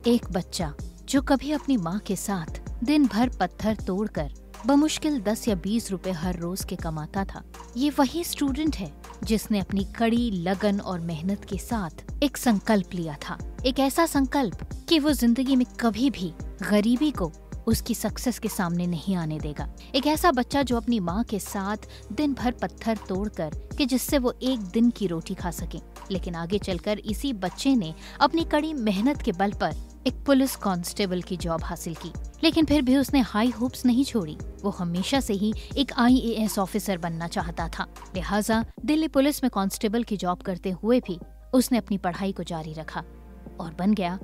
एक बच्चा जो कभी अपनी माँ के साथ दिन भर पत्थर तोड़कर बमुश्किल 10 या 20 रुपए हर रोज के कमाता था, ये वही स्टूडेंट है जिसने अपनी कड़ी लगन और मेहनत के साथ एक संकल्प लिया था। एक ऐसा संकल्प कि वो जिंदगी में कभी भी गरीबी को उसकी सक्सेस के सामने नहीं आने देगा। एक ऐसा बच्चा जो अपनी माँ के साथ दिन भर पत्थर तोड़कर कि जिससे वो एक दिन की रोटी खा सके। लेकिन आगे चलकर इसी बच्चे ने अपनी कड़ी मेहनत के बल पर एक पुलिस कांस्टेबल की जॉब हासिल की, लेकिन फिर भी उसने हाई होप्स नहीं छोड़ी। वो हमेशा से ही एक IAS ऑफिसर बनना चाहता था। लिहाजा दिल्ली पुलिस में कांस्टेबल की जॉब करते हुए भी उसने अपनी पढ़ाई को जारी रखा और बन गया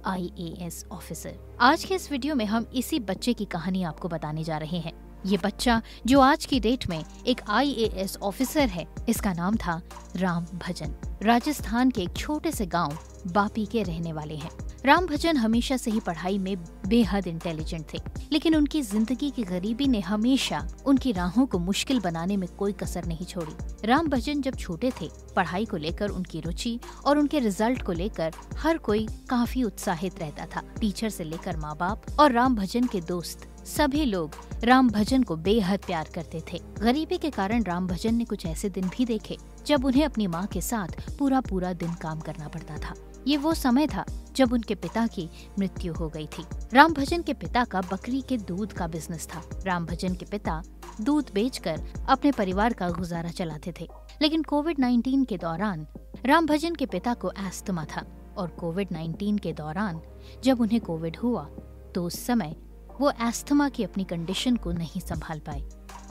IAS ऑफिसर। आज के इस वीडियो में हम इसी बच्चे की कहानी आपको बताने जा रहे हैं। ये बच्चा जो आज की डेट में एक IAS ऑफिसर है, इसका नाम था राम भजन। राजस्थान के एक छोटे से गांव बापी के रहने वाले हैं। राम भजन हमेशा से ही पढ़ाई में बेहद इंटेलिजेंट थे, लेकिन उनकी जिंदगी की गरीबी ने हमेशा उनकी राहों को मुश्किल बनाने में कोई कसर नहीं छोड़ी। राम भजन जब छोटे थे, पढ़ाई को लेकर उनकी रुचि और उनके रिजल्ट को लेकर हर कोई काफी उत्साहित रहता था। टीचर से लेकर माँ बाप और राम भजन के दोस्त सभी लोग राम भजन को बेहद प्यार करते थे। गरीबी के कारण राम भजन ने कुछ ऐसे दिन भी देखे जब उन्हें अपनी माँ के साथ पूरा दिन काम करना पड़ता था। ये वो समय था जब उनके पिता की मृत्यु हो गई थी। राम भजन के पिता का बकरी के दूध का बिजनेस था। राम भजन के पिता दूध बेचकर अपने परिवार का गुजारा चलाते थे, लेकिन कोविड-19 के दौरान राम भजन के पिता को एस्थमा था और कोविड-19 के दौरान जब उन्हें कोविड हुआ तो उस समय वो एस्थमा की अपनी कंडीशन को नहीं संभाल पाए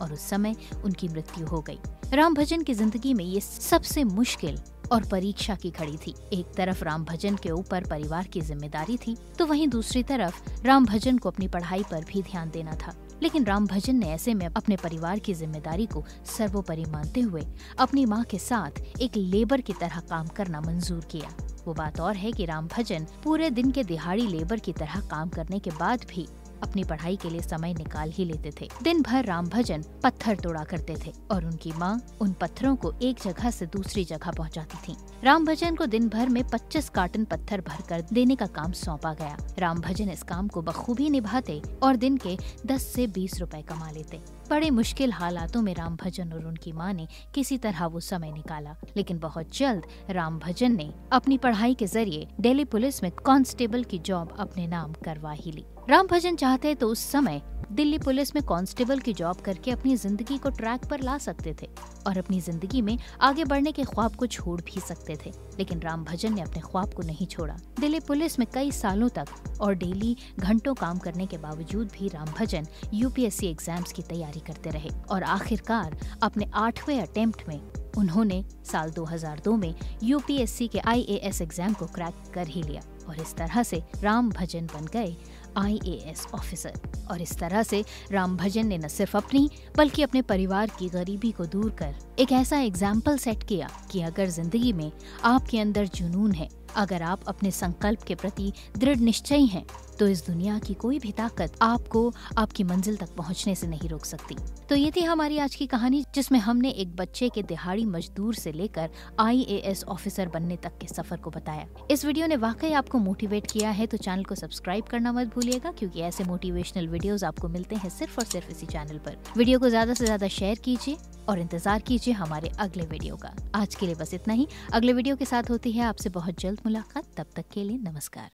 और उस समय उनकी मृत्यु हो गई। राम भजन की जिंदगी में ये सबसे मुश्किल और परीक्षा की घड़ी थी। एक तरफ राम भजन के ऊपर परिवार की जिम्मेदारी थी, तो वहीं दूसरी तरफ राम भजन को अपनी पढ़ाई पर भी ध्यान देना था। लेकिन राम भजन ने ऐसे में अपने परिवार की जिम्मेदारी को सर्वोपरि मानते हुए अपनी माँ के साथ एक लेबर की तरह काम करना मंजूर किया। वो बात और है कि राम भजन पूरे दिन के दिहाड़ी लेबर की तरह काम करने के बाद भी अपनी पढ़ाई के लिए समय निकाल ही लेते थे। दिन भर राम भजन पत्थर तोड़ा करते थे और उनकी माँ उन पत्थरों को एक जगह से दूसरी जगह पहुँचाती थी। राम भजन को दिन भर में 25 कार्टन पत्थर भरकर देने का काम सौंपा गया। राम भजन इस काम को बखूबी निभाते और दिन के 10 से 20 रुपए कमा लेते। बड़े मुश्किल हालातों में राम भजन और उनकी माँ ने किसी तरह वो समय निकाला, लेकिन बहुत जल्द राम भजन ने अपनी पढ़ाई के जरिए दिल्ली पुलिस में कांस्टेबल की जॉब अपने नाम करवा ही ली। राम भजन चाहते तो उस समय दिल्ली पुलिस में कांस्टेबल की जॉब करके अपनी जिंदगी को ट्रैक पर ला सकते थे और अपनी जिंदगी में आगे बढ़ने के ख्वाब को छोड़ भी सकते थे, लेकिन राम भजन ने अपने ख्वाब को नहीं छोड़ा। दिल्ली पुलिस में कई सालों तक और डेली घंटों काम करने के बावजूद भी राम भजन UPSC एग्जाम्स की तैयारी करते रहे और आखिरकार अपने 8वें अटेम्प्ट में उन्होंने साल 2002 में UPSC के IAS एग्जाम को क्रैक कर ही लिया और इस तरह से राम भजन बन गए IAS ऑफिसर। और इस तरह से राम भजन ने न सिर्फ अपनी बल्कि अपने परिवार की गरीबी को दूर कर एक ऐसा एग्जाम्पल सेट किया कि अगर जिंदगी में आपके अंदर जुनून है, अगर आप अपने संकल्प के प्रति दृढ़ निश्चयी हैं, तो इस दुनिया की कोई भी ताकत आपको आपकी मंजिल तक पहुंचने से नहीं रोक सकती। तो ये थी हमारी आज की कहानी, जिसमें हमने एक बच्चे के दिहाड़ी मजदूर से लेकर IAS ऑफिसर बनने तक के सफर को बताया। इस वीडियो ने वाकई आपको मोटिवेट किया है तो चैनल को सब्सक्राइब करना मत भूलिएगा, क्योंकि ऐसे मोटिवेशनल वीडियोस आपको मिलते हैं सिर्फ और सिर्फ इसी चैनल पर। वीडियो को ज्यादा से ज्यादा शेयर कीजिए और इंतजार कीजिए हमारे अगले वीडियो का। आज के लिए बस इतना ही। अगले वीडियो के साथ होती है आपसे बहुत जल्द मुलाकात। तब तक के लिए नमस्कार।